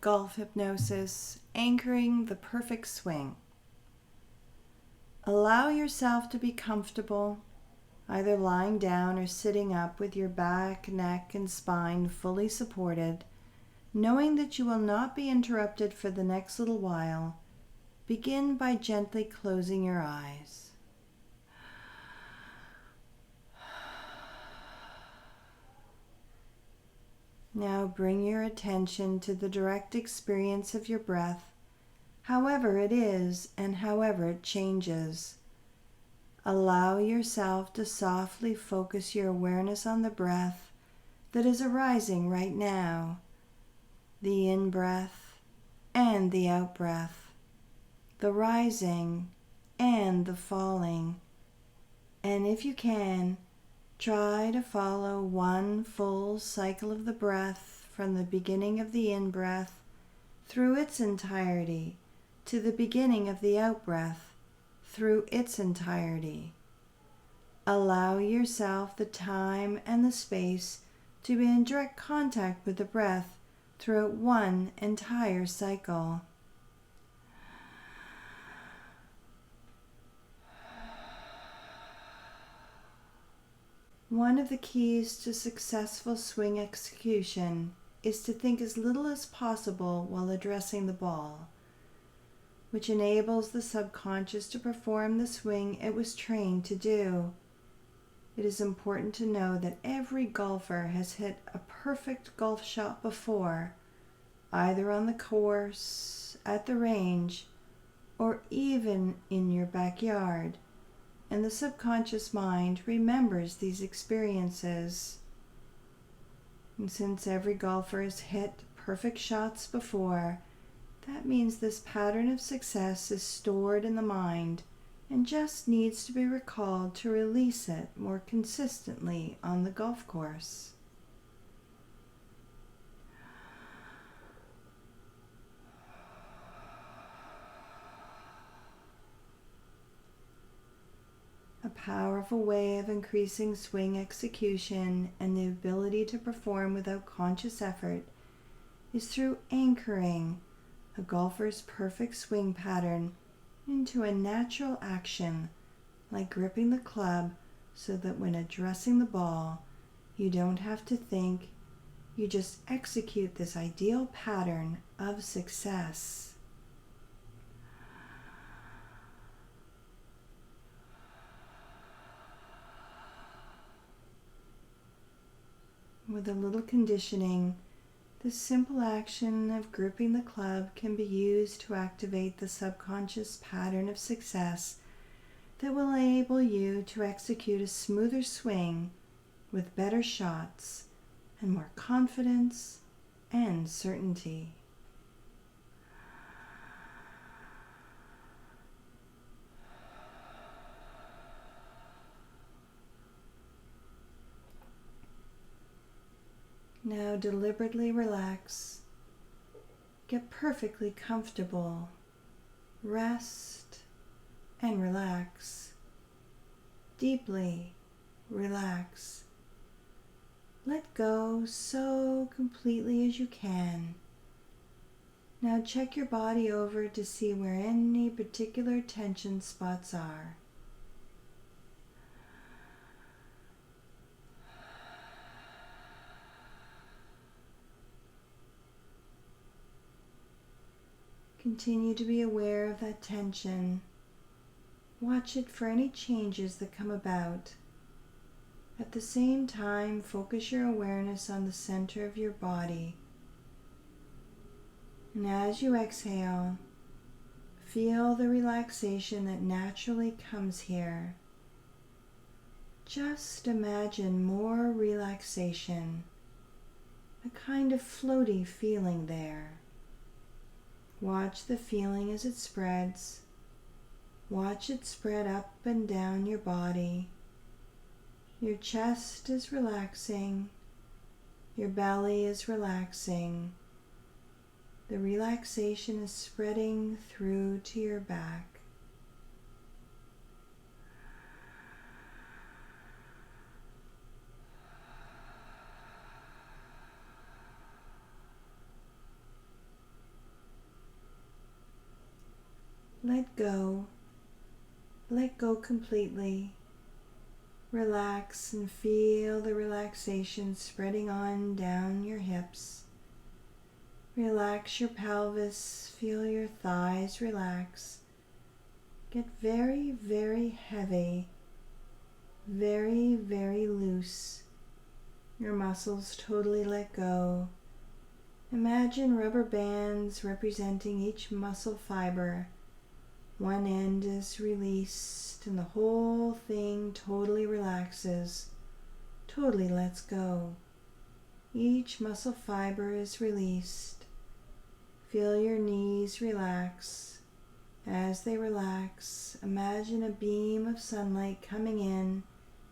Golf Hypnosis, Anchoring the Perfect Swing. Allow yourself to be comfortable, either lying down or sitting up with your back, neck, and spine fully supported, knowing that you will not be interrupted for the next little while. Begin by gently closing your eyes. Now bring your attention to the direct experience of your breath, however it is and however it changes. Allow yourself to softly focus your awareness on the breath that is arising right now, the in-breath and the out-breath, the rising and the falling. And if you can, try to follow one full cycle of the breath from the beginning of the in-breath through its entirety to the beginning of the out-breath through its entirety. Allow yourself the time and the space to be in direct contact with the breath throughout one entire cycle. One of the keys to successful swing execution is to think as little as possible while addressing the ball, which enables the subconscious to perform the swing it was trained to do. It is important to know that every golfer has hit a perfect golf shot before, either on the course, at the range, or even in your backyard. And the subconscious mind remembers these experiences. And since every golfer has hit perfect shots before, that means this pattern of success is stored in the mind and just needs to be recalled to release it more consistently on the golf course. A powerful way of increasing swing execution and the ability to perform without conscious effort is through anchoring a golfer's perfect swing pattern into a natural action, like gripping the club, so that when addressing the ball, you don't have to think, you just execute this ideal pattern of success. With a little conditioning, this simple action of gripping the club can be used to activate the subconscious pattern of success that will enable you to execute a smoother swing with better shots and more confidence and certainty. Now deliberately relax. Get perfectly comfortable. Rest and relax. Deeply relax. Let go so completely as you can. Now check your body over to see where any particular tension spots are. Continue to be aware of that tension. Watch it for any changes that come about. At the same time, focus your awareness on the center of your body. And as you exhale, feel the relaxation that naturally comes here. Just imagine more relaxation, a kind of floaty feeling there. Watch the feeling as it spreads. Watch it spread up and down your body. Your chest is relaxing. Your belly is relaxing. The relaxation is spreading through to your back. go. Let go completely. Relax and feel the relaxation spreading on down your hips. Relax your pelvis, feel your thighs relax. Get very, very heavy, very, very loose. Your muscles totally let go. Imagine rubber bands representing each muscle fiber. One end is released and the whole thing totally relaxes, totally lets go. Each muscle fiber is released. Feel your knees relax. As they relax, imagine a beam of sunlight coming in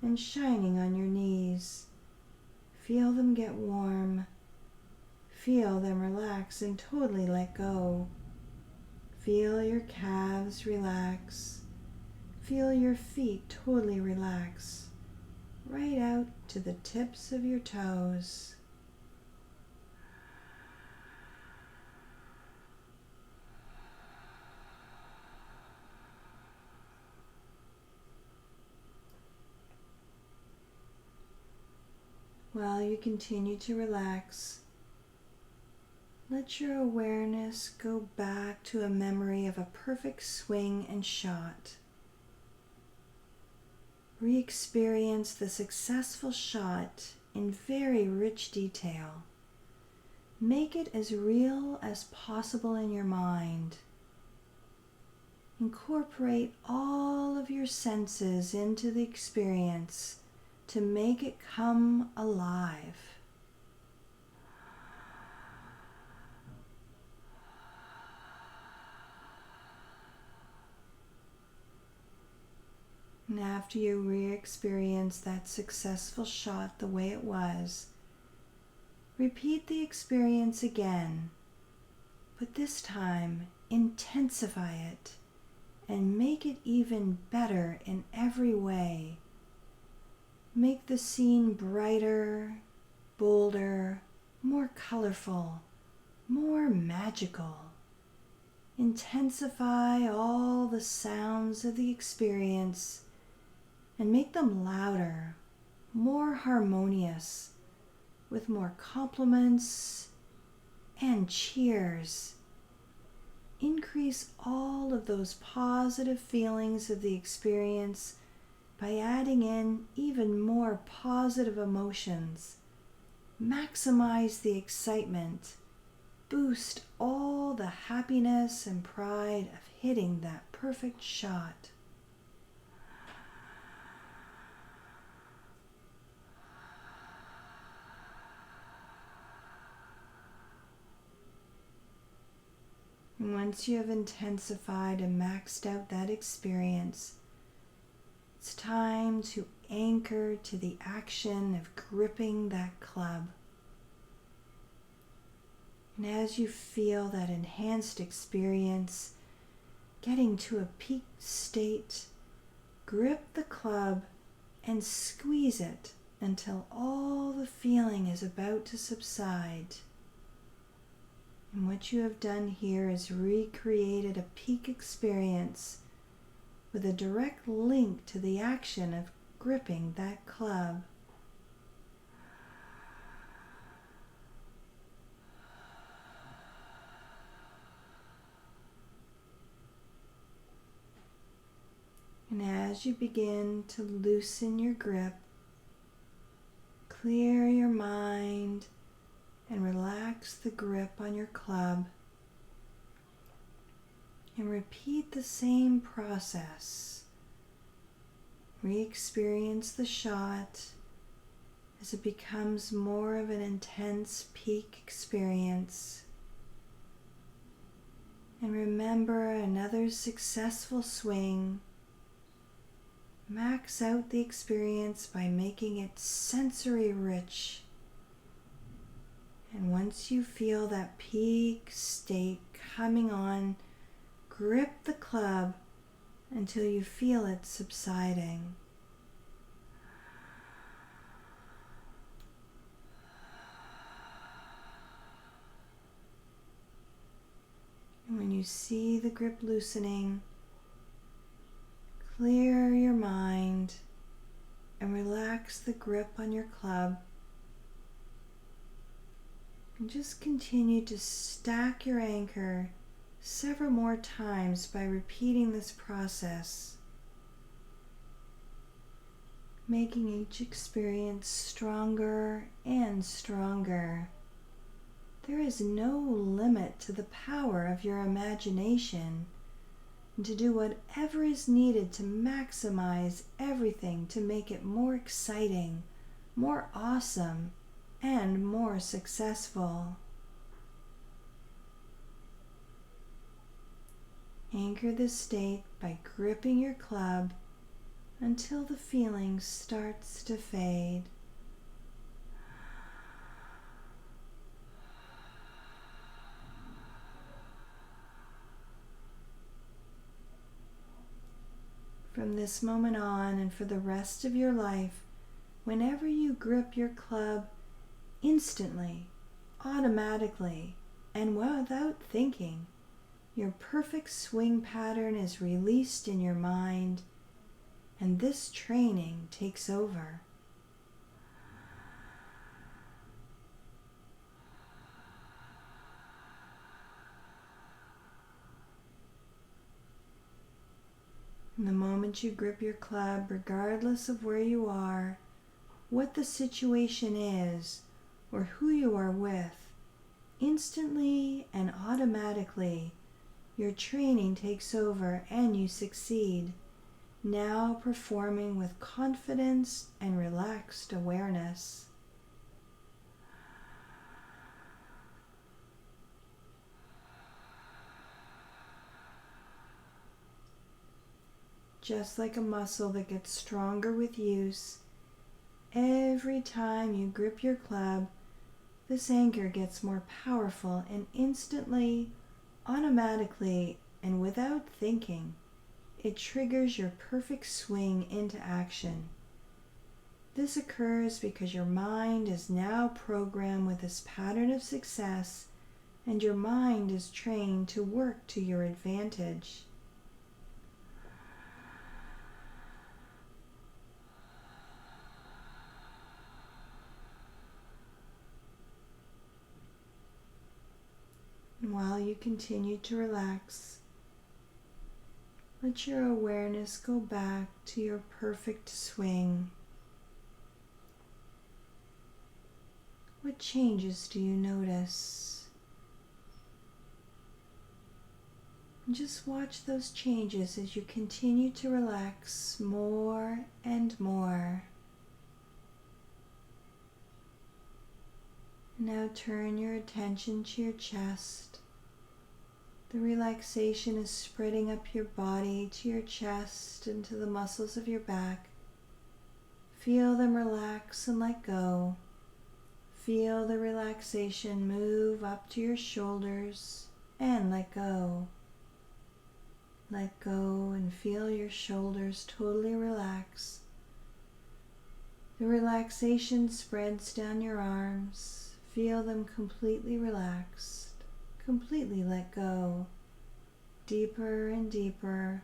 and shining on your knees. Feel them get warm. Feel them relax and totally let go. Feel your calves relax. Feel your feet totally relax, right out to the tips of your toes. While you continue to relax, let your awareness go back to a memory of a perfect swing and shot. Re-experience the successful shot in very rich detail. Make it as real as possible in your mind. Incorporate all of your senses into the experience to make it come alive. And after you re-experience that successful shot the way it was, repeat the experience again, but this time intensify it and make it even better in every way. Make the scene brighter, bolder, more colorful, more magical. Intensify all the sounds of the experience and make them louder, more harmonious, with more compliments and cheers. Increase all of those positive feelings of the experience by adding in even more positive emotions. Maximize the excitement. Boost all the happiness and pride of hitting that perfect shot. And once you have intensified and maxed out that experience, it's time to anchor to the action of gripping that club. And as you feel that enhanced experience getting to a peak state, grip the club and squeeze it until all the feeling is about to subside. And what you have done here is recreated a peak experience with a direct link to the action of gripping that club. And as you begin to loosen your grip, clear your mind and relax the grip on your club, and repeat the same process. Re-experience the shot as it becomes more of an intense peak experience. And remember another successful swing. Max out the experience by making it sensory rich. And once you feel that peak state coming on, grip the club until you feel it subsiding. And when you see the grip loosening, Clear your mind and relax the grip on your club. And just continue to stack your anchor several more times by repeating this process, making each experience stronger and stronger. There is no limit to the power of your imagination, and to do whatever is needed to maximize everything to make it more exciting, more awesome, and more successful. Anchor this state by gripping your club until the feeling starts to fade. From this moment on and for the rest of your life, whenever you grip your club, instantly, automatically, and without thinking, your perfect swing pattern is released in your mind, and this training takes over. And the moment you grip your club, regardless of where you are, what the situation is, or who you are with, instantly and automatically, your training takes over and you succeed, now performing with confidence and relaxed awareness. Just like a muscle that gets stronger with use, every time you grip your club, this anchor gets more powerful, and instantly, automatically, and without thinking, it triggers your perfect swing into action. This occurs because your mind is now programmed with this pattern of success, and your mind is trained to work to your advantage. And while you continue to relax, let your awareness go back to your perfect swing. What changes do you notice? And just watch those changes as you continue to relax more and more. Now turn your attention to your chest. The relaxation is spreading up your body to your chest and to the muscles of your back. Feel them relax and let go. Feel the relaxation move up to your shoulders and let go. Let go and feel your shoulders totally relax. The relaxation spreads down your arms. Feel them completely relaxed, completely let go, deeper and deeper,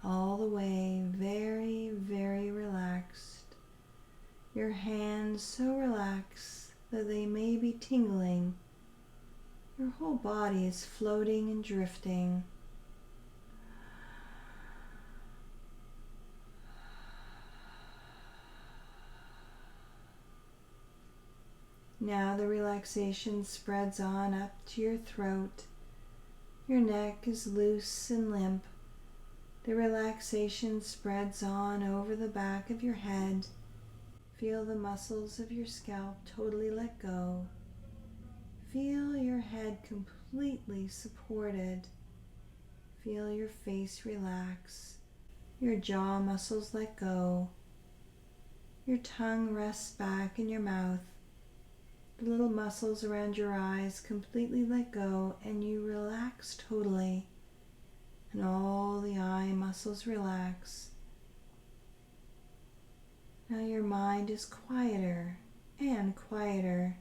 all the way, very, very relaxed. Your hands so relaxed that they may be tingling. Your whole body is floating and drifting. Now the relaxation spreads on up to your throat. Your neck is loose and limp. The relaxation spreads on over the back of your head. Feel the muscles of your scalp totally let go. Feel your head completely supported. Feel your face relax. Your jaw muscles let go. Your tongue rests back in your mouth. The little muscles around your eyes completely let go and you relax totally. And all the eye muscles relax. Now your mind is quieter and quieter.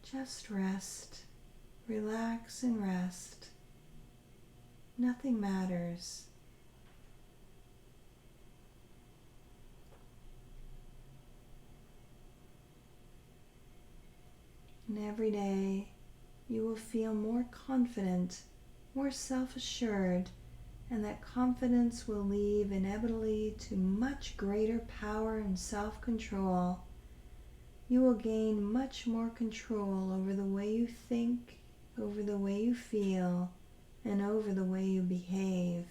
Just rest, relax and rest. Nothing matters. And every day you will feel more confident, more self-assured, and that confidence will lead inevitably to much greater power and self-control. You will gain much more control over the way you think, over the way you feel, and over the way you behave.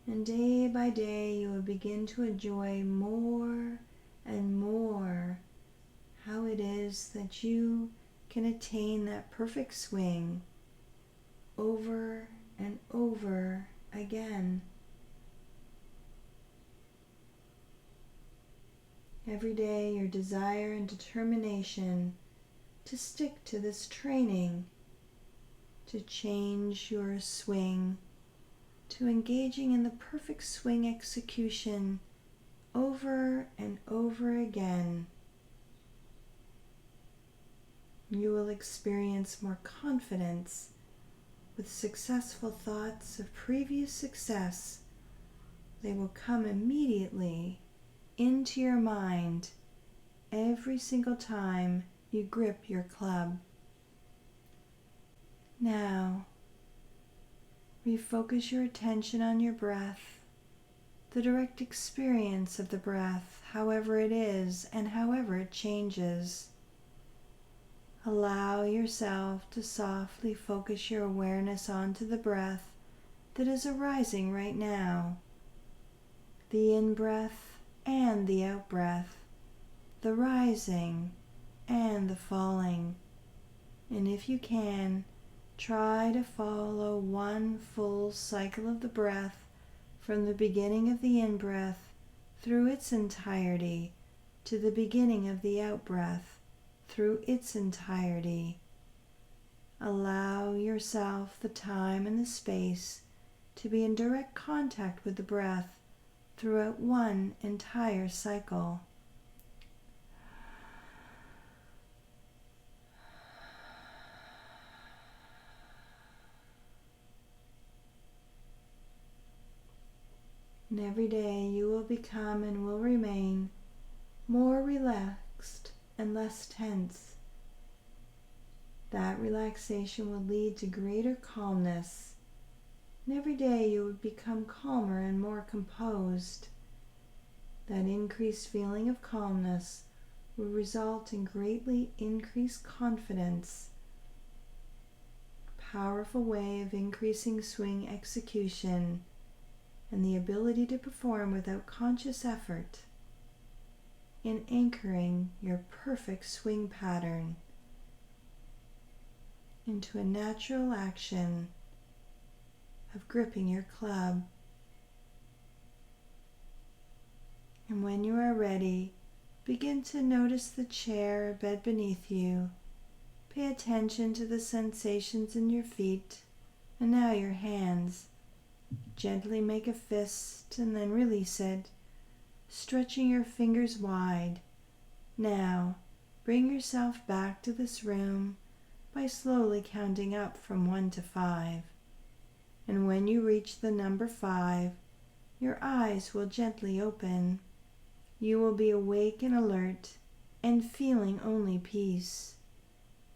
And day by day you will begin to enjoy more and more how it is that you can attain that perfect swing over and over again. Every day your desire and determination to stick to this training, to change your swing, to engaging in the perfect swing execution over and over again. You will experience more confidence with successful thoughts of previous success. They will come immediately into your mind every single time you grip your club. Now, refocus your attention on your breath, the direct experience of the breath, however it is and however it changes. Allow yourself to softly focus your awareness onto the breath that is arising right now, the in-breath and the out-breath, the rising and the falling. And if you can, try to follow one full cycle of the breath from the beginning of the in-breath through its entirety to the beginning of the out-breath through its entirety. Allow yourself the time and the space to be in direct contact with the breath throughout one entire cycle. And every day you will become and will remain more relaxed and less tense. That relaxation will lead to greater calmness. And every day you will become calmer and more composed. That increased feeling of calmness will result in greatly increased confidence. A powerful way of increasing swing execution and the ability to perform without conscious effort in anchoring your perfect swing pattern into a natural action of gripping your club. And when you are ready, begin to notice the chair or bed beneath you. Pay attention to the sensations in your feet and now your hands. Gently make a fist and then release it, stretching your fingers wide. Now, bring yourself back to this room by slowly counting up from 1 to 5. And when you reach the number 5, your eyes will gently open. You will be awake and alert and feeling only peace.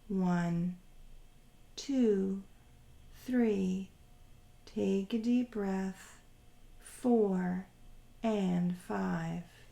1, 2, 3. Take a deep breath. 4 and 5.